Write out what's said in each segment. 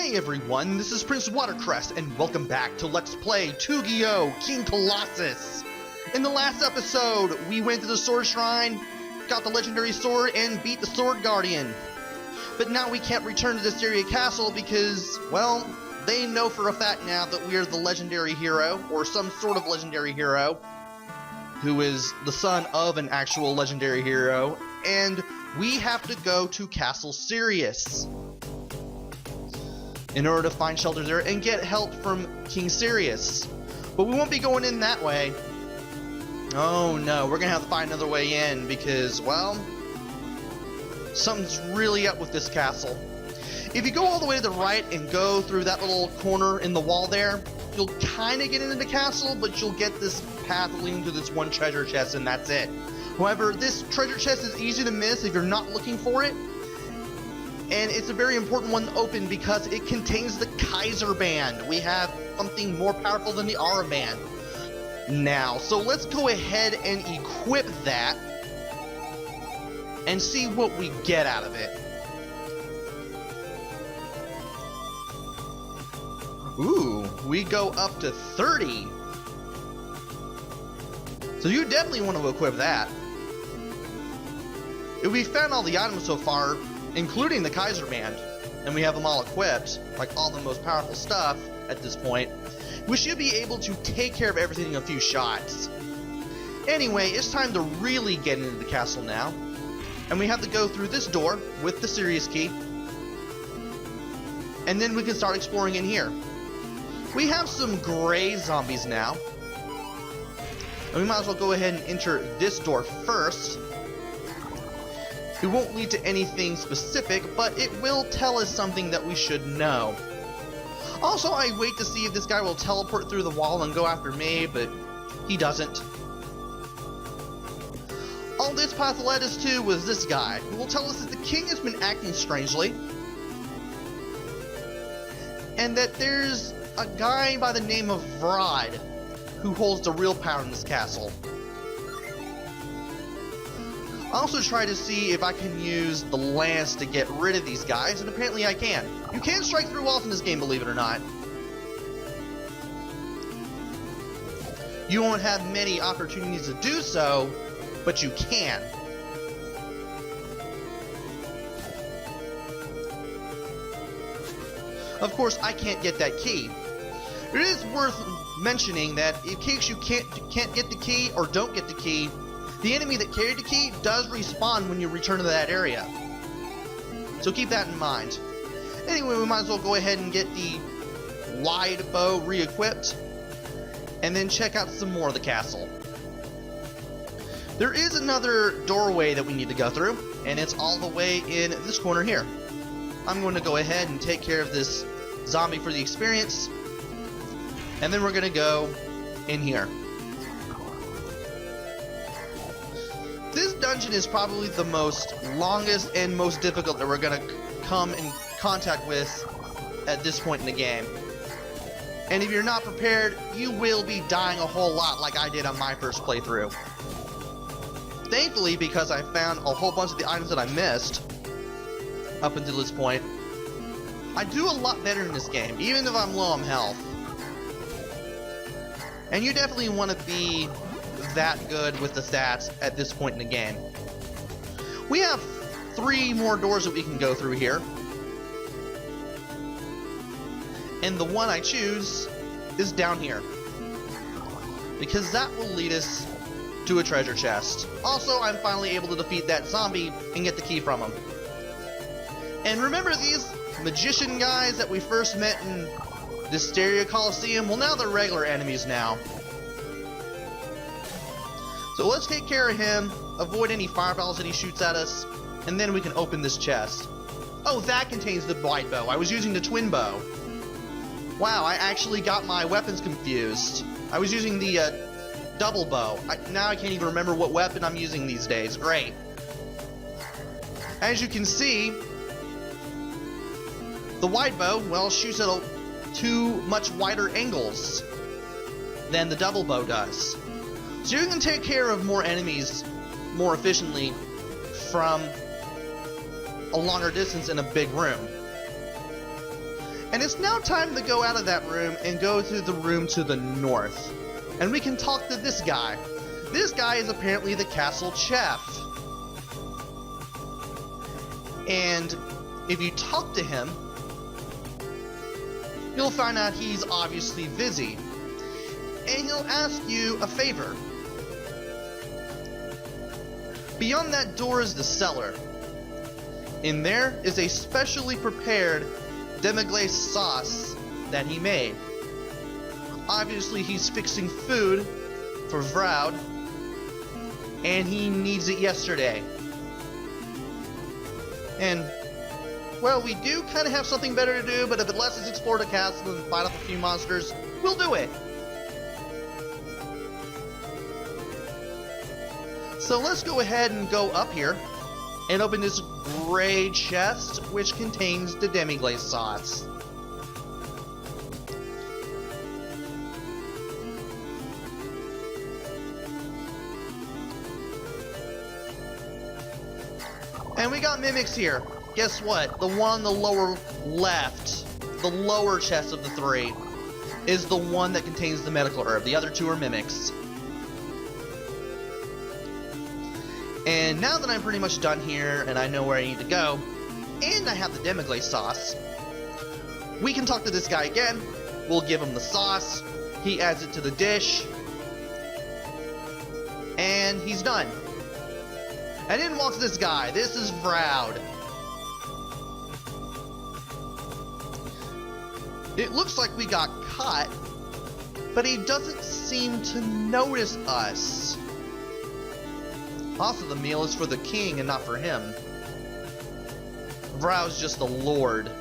Hey everyone, this is Prince Watercrest, and welcome back to Let's Play Tougi King Colossus. In the last episode, we went to the Sword Shrine, got the legendary sword, and beat the Sword Guardian. But now we can't return to Distaria Castle because, well, they know for a fact now that we are the legendary hero, or some sort of legendary hero, who is the son of an actual legendary hero, and we have to go to Castle Sirius in order to find shelter there and get help from King Sirius. But we won't be going in that way. Oh no, we're gonna have to find another way in because, well, something's really up with this castle. If you go all the way to the right and go through that little corner in the wall there, you'll kind of get into the castle, but you'll get this path leading to this one treasure chest, and that's it. However, this treasure chest is easy to miss if you're not looking for it. And it's a very important one to open because it contains the Kaiser Band. We have something more powerful than the Aura Band now. So let's go ahead and equip that and see what we get out of it. Ooh, we go up to 30. So you definitely want to equip that. If we found all the items so far, including the Kaiser Band, and we have them all equipped, like all the most powerful stuff at this point, we should be able to take care of everything in a few shots. Anyway, it's time to really get into the castle now, and we have to go through this door with the Sirius key, and then we can start exploring in here. We have some gray zombies now, and we might as well go ahead and enter this door first. It won't lead to anything specific, but it will tell us something that we should know. Also, I wait to see if this guy will teleport through the wall and go after me, but he doesn't. All this path led us to was this guy, who will tell us that the king has been acting strangely, and that there's a guy by the name of Vrod who holds the real power in this castle. I also try to see if I can use the lance to get rid of these guys, and apparently I can. You can strike through walls in this game, believe it or not. You won't have many opportunities to do so, but you can. Of course, I can't get that key. It is worth mentioning that in case you can't get the key or don't get the key, the enemy that carried the key does respawn when you return to that area. So keep that in mind. Anyway, we might as well go ahead and get the wide bow re-equipped, and then check out some more of the castle. There is another doorway that we need to go through, and it's all the way in this corner here. I'm going to go ahead and take care of this zombie for the experience, and then we're going to go in here. This dungeon is probably the longest and most difficult that we're going to come in contact with at this point in the game. And if you're not prepared, you will be dying a whole lot like I did on my first playthrough. Thankfully, because I found a whole bunch of the items that I missed up until this point, I do a lot better in this game, even if I'm low on health. And you definitely want to be that good with the stats at this point in the game. We have 3 more doors that we can go through here, and the one I choose is down here because that will lead us to a treasure chest. Also, I'm finally able to defeat that zombie and get the key from him. And remember these magician guys that we first met in Distaria Coliseum? Well, now they're regular enemies now. So let's take care of him, avoid any fireballs that he shoots at us, and then we can open this chest. Oh, that contains the wide bow. I was using the twin bow. Wow, I actually got my weapons confused. I was using the double bow. Now I can't even remember what weapon I'm using these days. Great. As you can see, the wide bow, well, shoots at 2 much wider angles than the double bow does. So you can take care of more enemies more efficiently from a longer distance in a big room. And it's now time to go out of that room and go to the room to the north. And we can talk to this guy. This guy is apparently the castle chef. And if you talk to him, you'll find out he's obviously busy. And he'll ask you a favor. Beyond that door is the cellar. In there is a specially prepared demi-glace sauce that he made. Obviously he's fixing food for Vroud, and he needs it yesterday. And, well, we do kind of have something better to do, but if it lets us explore the castle and fight off a few monsters, we'll do it. So let's go ahead and go up here and open this gray chest, which contains the demi-glace sauce. And we got mimics here. Guess what? The one on the lower left, the lower chest of the three, is the one that contains the medical herb. The other two are mimics. And now that I'm pretty much done here and I know where I need to go, and I have the demi-glace sauce, we can talk to this guy again. We'll give him the sauce. He adds it to the dish. And he's done. And in walks this guy. This is Vroud. It looks like we got caught, but he doesn't seem to notice us. Also, the meal is for the king and not for him. Vroud's just the lord.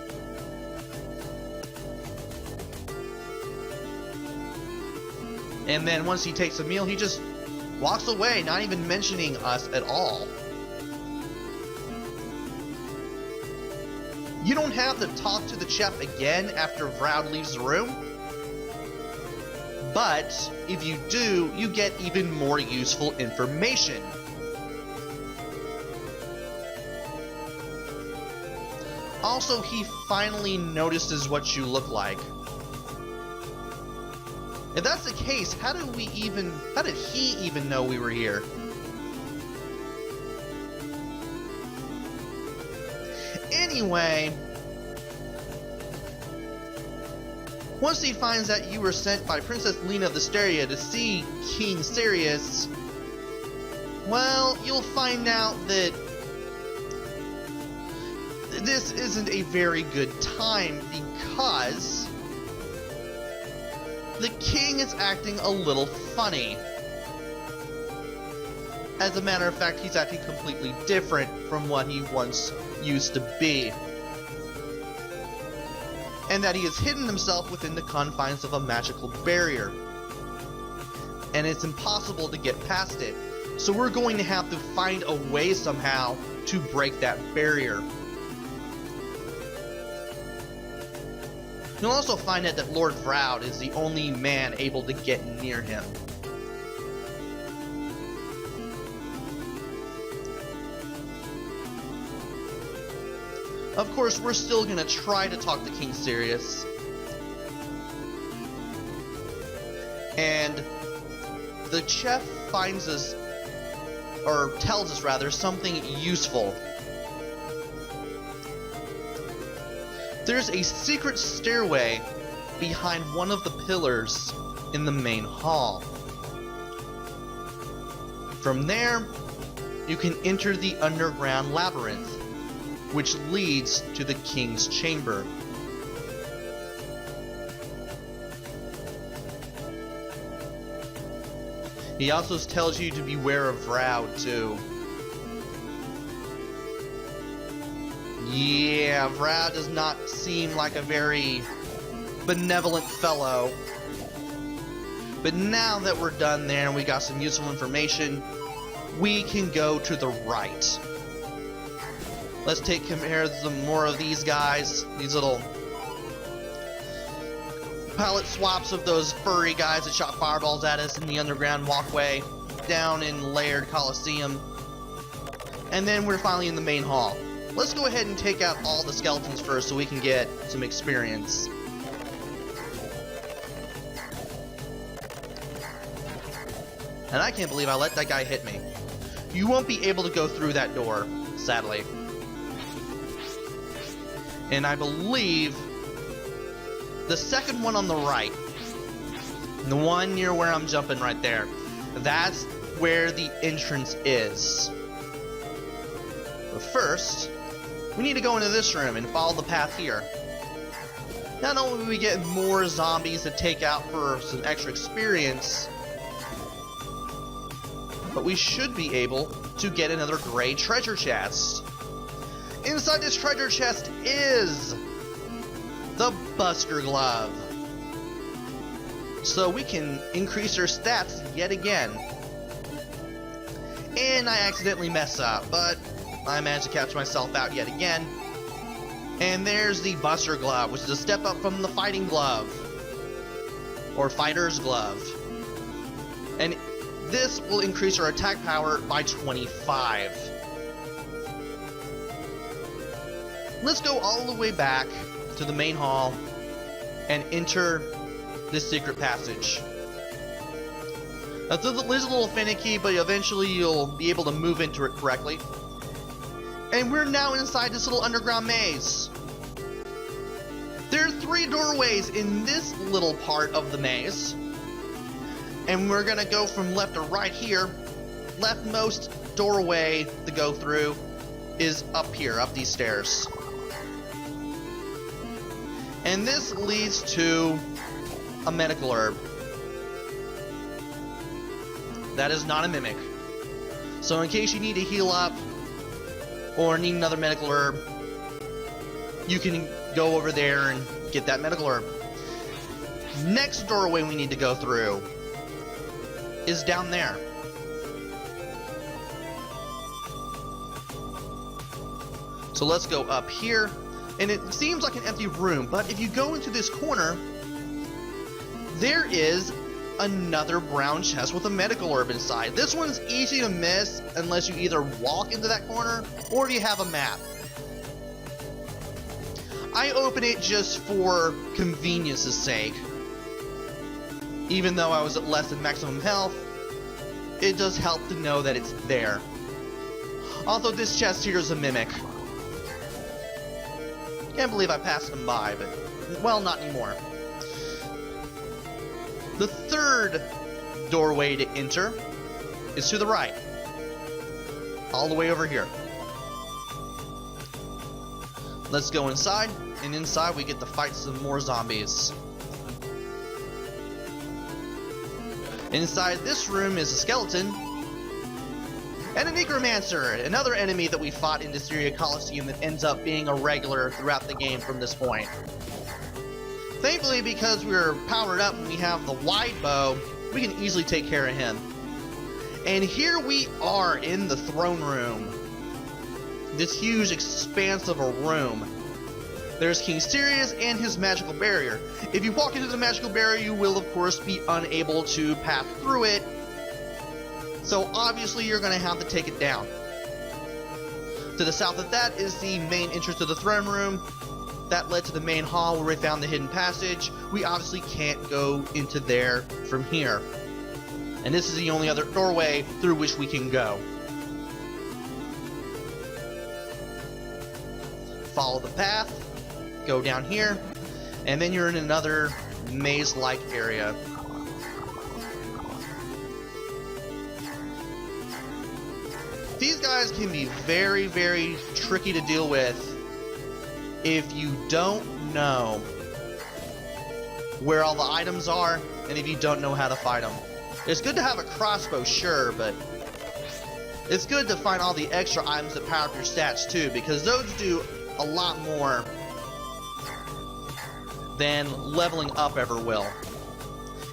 And then once he takes a meal, he just walks away, not even mentioning us at all. You don't have to talk to the chef again after Vroud leaves the room. But if you do, you get even more useful information. Also, he finally notices what you look like. If that's the case, how did he even know we were here? Anyway, once he finds that you were sent by Princess Lena of Distaria to see King Sirius, well, you'll find out that this isn't a very good time because the king is acting a little funny. As a matter of fact, he's acting completely different from what he once used to be. And that he has hidden himself within the confines of a magical barrier. And it's impossible to get past it. So we're going to have to find a way somehow to break that barrier. You'll also find out that Lord Vroud is the only man able to get near him. Of course, we're still gonna try to talk to King Sirius. And the chef finds us, or tells us rather, something useful. There's a secret stairway behind one of the pillars in the main hall. From there, you can enter the underground labyrinth, which leads to the king's chamber. He also tells you to beware of Vroud too. Yeah, Vroud does not seem like a very benevolent fellow. But now that we're done there and we got some useful information, we can go to the right. Let's take care of some more of these guys, these little palette swaps of those furry guys that shot fireballs at us in the underground walkway down in Layered Colosseum. And then we're finally in the main hall. let's go ahead and take out all the skeletons first so we can get some experience. And I can't believe I let that guy hit me. You won't be able to go through that door, sadly. And I believe the second one on the right, the one near where I'm jumping right there, that's where the entrance is. But first, we need to go into this room and follow the path here. Not only will we get more zombies to take out for some extra experience, but we should be able to get another gray treasure chest. Inside this treasure chest is the Buster Glove. So we can increase our stats yet again. And I accidentally mess up, but I managed to catch myself out yet again. And there's the Buster Glove, which is a step up from the Fighting Glove, or Fighter's Glove. And this will increase our attack power by 25. Let's go all the way back to the main hall and enter this secret passage. Now, this is a little finicky, but eventually you'll be able to move into it correctly. And we're now inside this little underground maze. There are 3 doorways in this little part of the maze. And we're gonna go from left to right here. Leftmost doorway to go through is up here, up these stairs. And this leads to a medical herb. That is not a mimic. So in case you need to heal up or need another medical herb, you can go over there and get that medical herb. Next doorway we need to go through is down there. So let's go up here, and it seems like an empty room, but if you go into this corner, there is another brown chest with a medical herb inside. This one's easy to miss unless you either walk into that corner or you have a map. I open it just for convenience's sake. Even though I was at less than maximum health, it does help to know that it's there. Although this chest here is a mimic. Can't believe I passed them by, but, well, not anymore. The third doorway to enter is to the right. All the way over here. Let's go inside, and inside we get to fight some more zombies. Inside this room is a skeleton and a necromancer, another enemy that we fought in Distaria Castle that ends up being a regular throughout the game from this point. Thankfully, because we're powered up and we have the wide bow, we can easily take care of him. And here we are in the throne room. This huge expanse of a room. There's King Sirius and his magical barrier. If you walk into the magical barrier, you will of course be unable to pass through it. So obviously you're going to have to take it down. To the south of that is the main entrance to the throne room. That led to the main hall where we found the hidden passage. We obviously can't go into there from here. And this is the only other doorway through which we can go. Follow the path. Go down here, and then you're in another maze-like area. These guys can be very, very tricky to deal with if you don't know where all the items are, and if you don't know how to fight them. It's good to have a crossbow, sure, but it's good to find all the extra items that power up your stats too, because those do a lot more than leveling up ever will.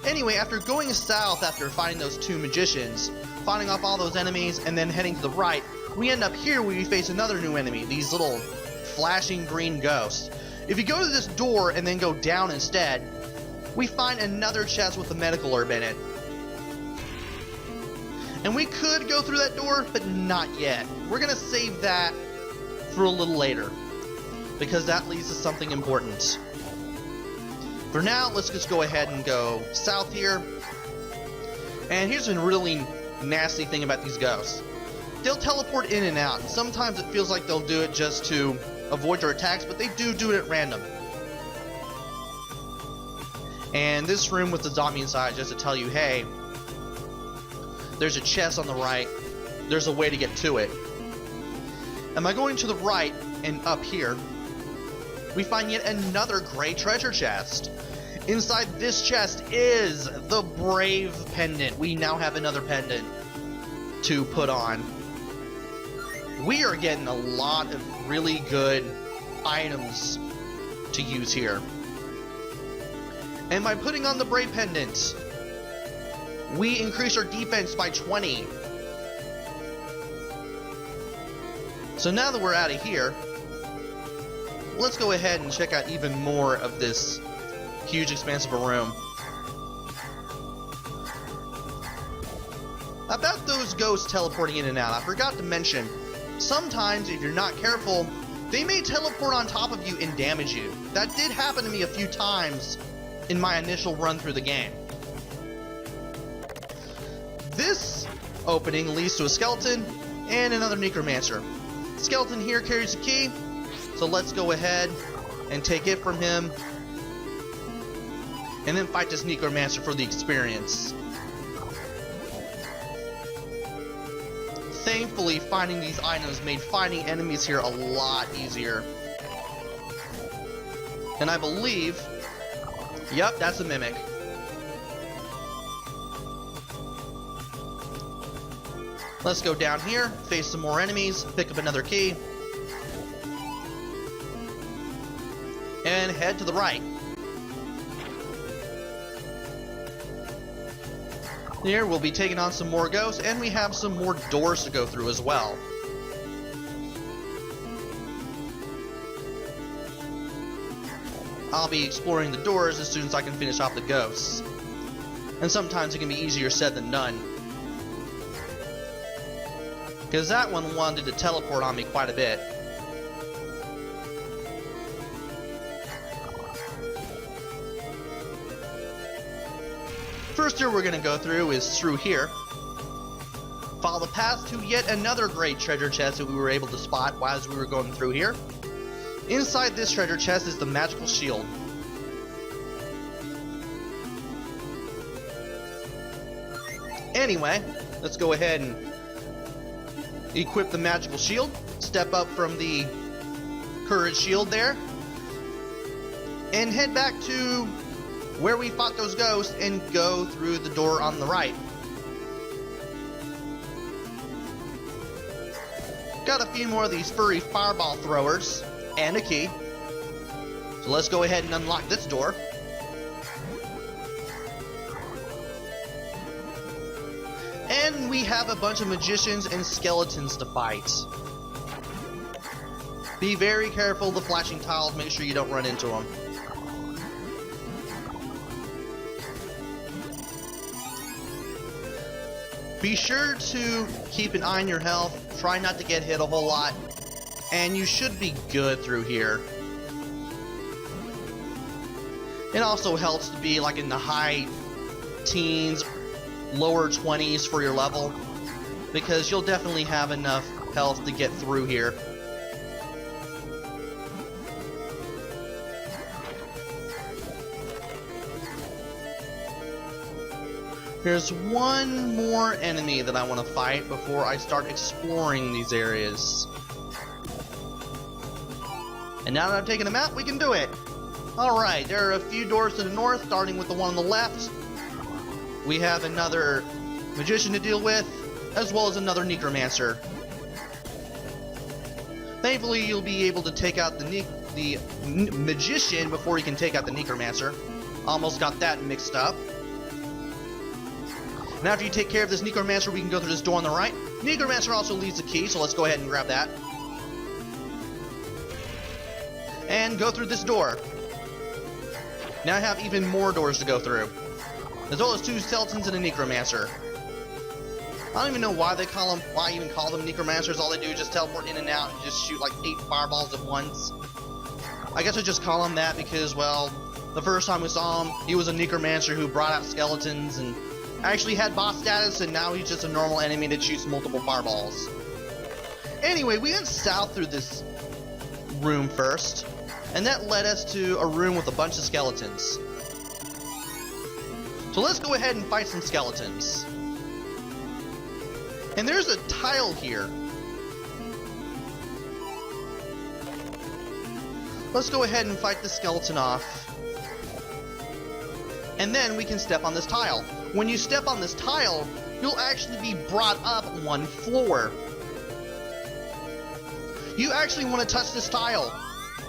Anyway, after going south after finding those 2 magicians, fighting off all those enemies, and then heading to the right, we end up here where we face another new enemy, these little flashing green ghosts. If you go to this door and then go down instead, we find another chest with a medical herb in it. And we could go through that door, but not yet. We're gonna save that for a little later, because that leads to something important. For now, let's just go ahead and go south here. And here's a really nasty thing about these ghosts. They'll teleport in and out, and sometimes it feels like they'll do it just to avoid your attacks, but they do it at random. And this room with the zombie inside, just to tell you, hey, there's a chest on the right, there's a way to get to it. And by going to the right and up here, we find yet another great treasure chest. Inside this chest is the Brave pendant. We now have another pendant to put on. We are getting a lot of really good items to use here. And by putting on the Brave pendant, we increase our defense by 20. So now that we're out of here, let's go ahead and check out even more of this huge expanse of a room. About those ghosts teleporting in and out, I forgot to mention, sometimes if you're not careful, they may teleport on top of you and damage you. That did happen to me a few times in my initial run through the game. This opening leads to a skeleton and another necromancer. The skeleton here carries a key, so let's go ahead and take it from him and then fight this necromancer for the experience. Thankfully, finding these items made fighting enemies here a lot easier. And I believe, yep, that's a mimic. Let's go down here, face some more enemies, pick up another key, and head to the right. Here we'll be taking on some more ghosts, and we have some more doors to go through as well. I'll be exploring the doors as soon as I can finish off the ghosts. And sometimes it can be easier said than done, because that one wanted to teleport on me quite a bit. First door we're going to go through is through here. Follow the path to yet another great treasure chest that we were able to spot as we were going through here. Inside this treasure chest is the magical shield. Anyway, let's go ahead and equip the magical shield. Step up from the courage shield there. And head back to where we fought those ghosts and go through the door on the right. Got a few more of these furry fireball throwers and a key. So let's go ahead and unlock this door. And we have a bunch of magicians and skeletons to fight. Be very careful of the flashing tiles, make sure you don't run into them. Be sure to keep an eye on your health, try not to get hit a whole lot, and you should be good through here. It also helps to be like in the high teens, lower 20s for your level, because you'll definitely have enough health to get through here. There's one more enemy that I want to fight before I start exploring these areas. And now that I've taken them out, we can do it! Alright, there are a few doors to the north, starting with the one on the left. We have another magician to deal with, as well as another necromancer. Thankfully, you'll be able to take out the magician before you can take out the necromancer. Almost got that mixed up. And after you take care of this necromancer, we can go through this door on the right. Necromancer also leaves a key, so let's go ahead and grab that. And go through this door. Now I have even more doors to go through, as well as two skeletons and a necromancer. I don't even know why they call them, why I even call them necromancers. All they do is just teleport in and out and just shoot like 8 fireballs at once. I guess I just call him that because, well, the first time we saw him, he was a necromancer who brought out skeletons and actually had boss status, and now he's just a normal enemy that shoots multiple fireballs. Anyway, we went south through this room first, and that led us to a room with a bunch of skeletons. So let's go ahead and fight some skeletons. And there's a tile here. Let's go ahead and fight the skeleton off. And then we can step on this tile. When you step on this tile, you'll actually be brought up 1 floor. You actually want to touch this tile,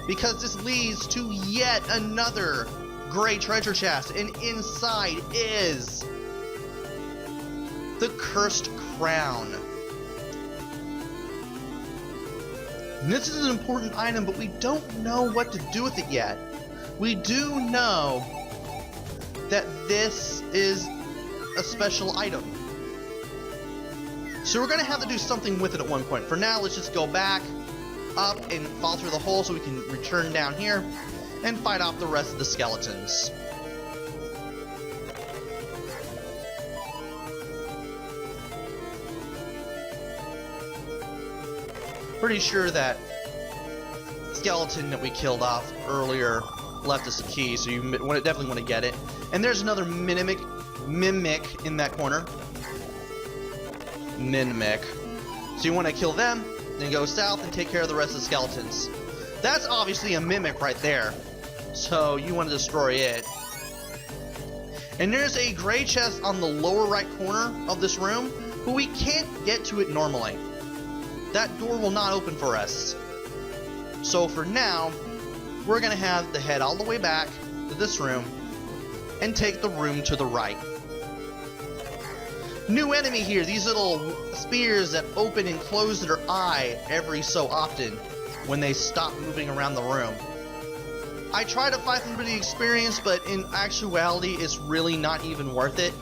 because this leads to yet another great treasure chest, and inside is the Cursed Crown. And this is an important item, but we don't know what to do with it yet. We do know that this is a special item, so we're going to have to do something with it at one point. For now, let's just go back up and fall through the hole so we can return down here and fight off the rest of the skeletons. Pretty sure that skeleton that we killed off earlier left us a key, so you definitely want to get it. And there's another mimic in that corner. Mimic. So you want to kill them, then go south and take care of the rest of the skeletons. That's obviously a mimic right there, so you want to destroy it. And there's a gray chest on the lower right corner of this room, but we can't get to it normally. That door will not open for us. So for now, we're going to have to head all the way back to this room and take the room to the right. New enemy here, these little spears that open and close their eye every so often when they stop moving around the room. I try to fight them for the experience, but in actuality it's really not even worth it,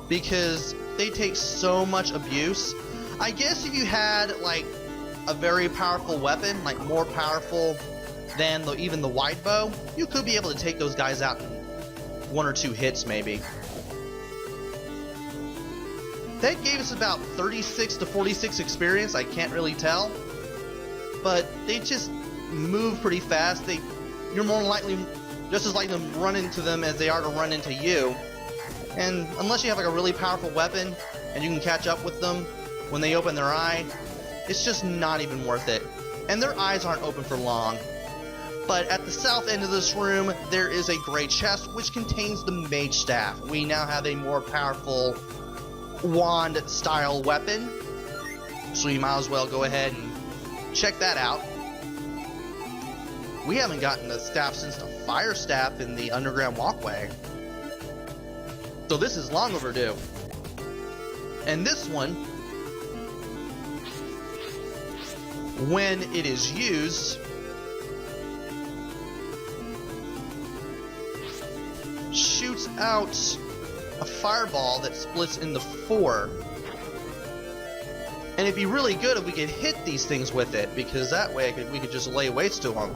because they take so much abuse. I guess if you had like a very powerful weapon, like more powerful than even the wide bow, you could be able to take those guys out in 1 or 2 hits maybe. That gave us about 36 to 46 experience, I can't really tell. But they just move pretty fast. You're more likely, just as likely to run into them as they are to run into you. And unless you have like a really powerful weapon and you can catch up with them when they open their eye, it's just not even worth it. And their eyes aren't open for long. But at the south end of this room, there is a great chest which contains the mage staff. We now have a more powerful wand style weapon, so you might as well go ahead and check that out. We haven't gotten the staff since the fire staff in the underground walkway, so this is long overdue. And this one, when it is used, shoots out a fireball that splits into 4. And it'd be really good if we could hit these things with it, because that way we could just lay waste to them.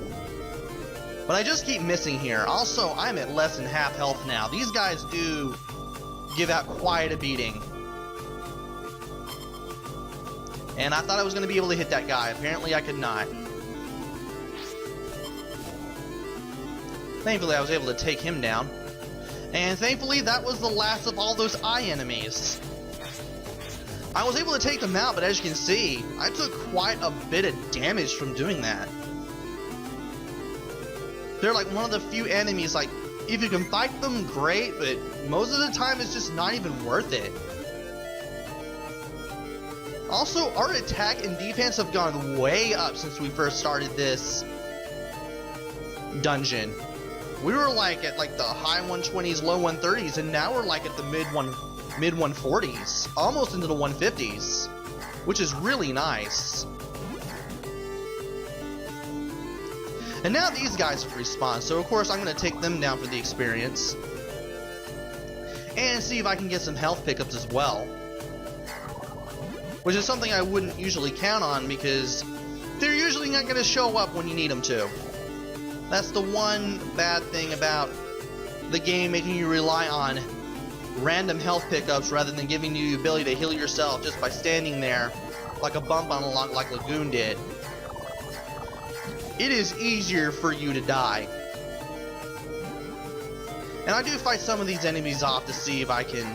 But I just keep missing here. Also, I'm at less than half health now. These guys do give out quite a beating. And I thought I was going to be able to hit that guy. Apparently I could not. Thankfully I was able to take him down. And thankfully that was the last of all those eye enemies. I was able to take them out, but as you can see, I took quite a bit of damage from doing that. They're like one of the few enemies, like, if you can fight them, great, but most of the time it's just not even worth it. Also, our attack and defense have gone way up since we first started this dungeon. We were like at like the high 120s, low 130s, and now we're like at the mid 140s, almost into the 150s, which is really nice. And now these guys have respawned, so of course I'm going to take them down for the experience. and see if I can get some health pickups as well. Which is something I wouldn't usually count on because they're usually not going to show up when you need them to. That's the one bad thing about the game making you rely on random health pickups rather than giving you the ability to heal yourself just by standing there like a bump on a log like Lagoon did. It is easier for you to die. And I do fight some of these enemies off to see if I can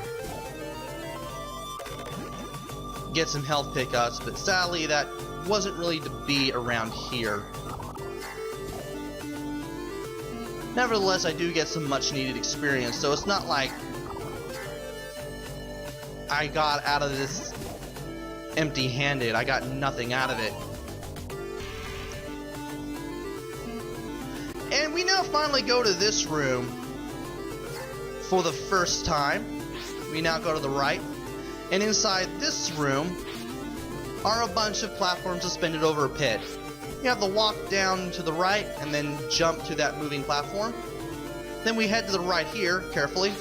get some health pickups, but sadly that wasn't really to be around here. Nevertheless, I do get some much needed experience, so it's not like I got out of this empty-handed. I got nothing out of it. And we now finally go to this room for the first time. We now go to the right, and inside this room are a bunch of platforms suspended over a pit. You have to walk down to the right and then jump to that moving platform. Then we head to the right here, carefully,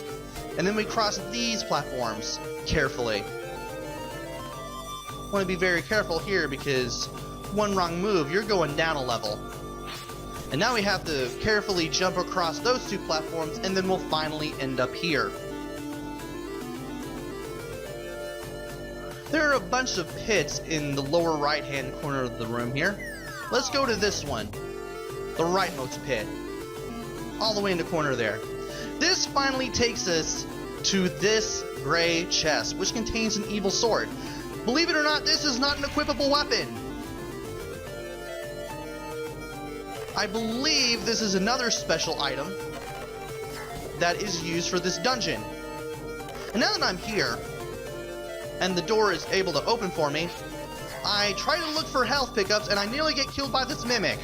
and then we cross these platforms carefully. Want to be very careful here because one wrong move, you're going down a level. And now we have to carefully jump across those two platforms, and then we'll finally end up here. There are a bunch of pits in the lower right-hand corner of the room here. Let's go to this one, the rightmost pit, all the way in the corner there. This finally takes us to this gray chest, which contains an evil sword. Believe it or not, this is not an equipable weapon. I believe this is another special item that is used for this dungeon. And now that I'm here, and the door is able to open for me, I try to look for health pickups, and I nearly get killed by this mimic.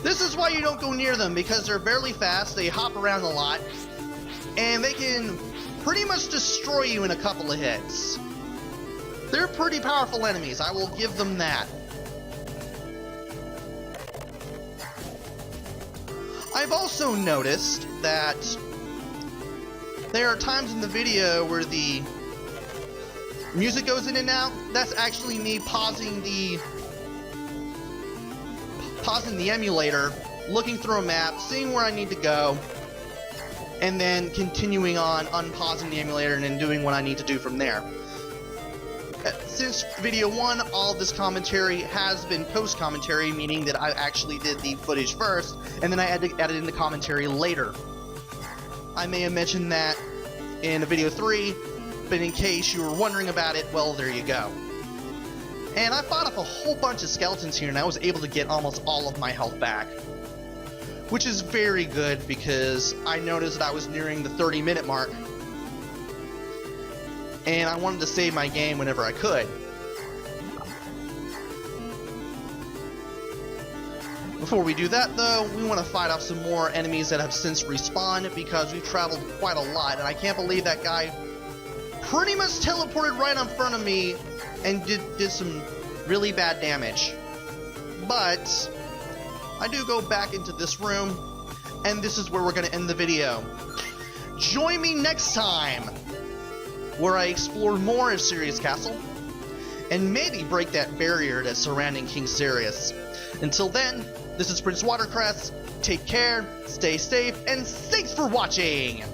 This is why you don't go near them, because they're barely fast, they hop around a lot, and they can pretty much destroy you in a couple of hits. They're pretty powerful enemies, I will give them that. I've also noticed that there are times in the video where the music goes in and out. That's actually me pausing the emulator, looking through a map, seeing where I need to go, and then continuing on, unpausing the emulator, and then doing what I need to do from there. Since video 1, all of this commentary has been post-commentary, meaning that I actually did the footage first, and then I added in the commentary later. I may have mentioned that in video 3, but in case you were wondering about it, well, there you go. And I fought off a whole bunch of skeletons here, and I was able to get almost all of my health back. Which is very good, because I noticed that I was nearing the 30-minute mark. And I wanted to save my game whenever I could. Before we do that, though, we want to fight off some more enemies that have since respawned, because we've traveled quite a lot, and I can't believe that guy pretty much teleported right in front of me and did some really bad damage. But I do go back into this room, and this is where we're going to end the video. Join me next time, where I explore more of Sirius Castle, and maybe break that barrier that's surrounding King Sirius. Until then, this is Prince Watercress. Take care, stay safe, and thanks for watching!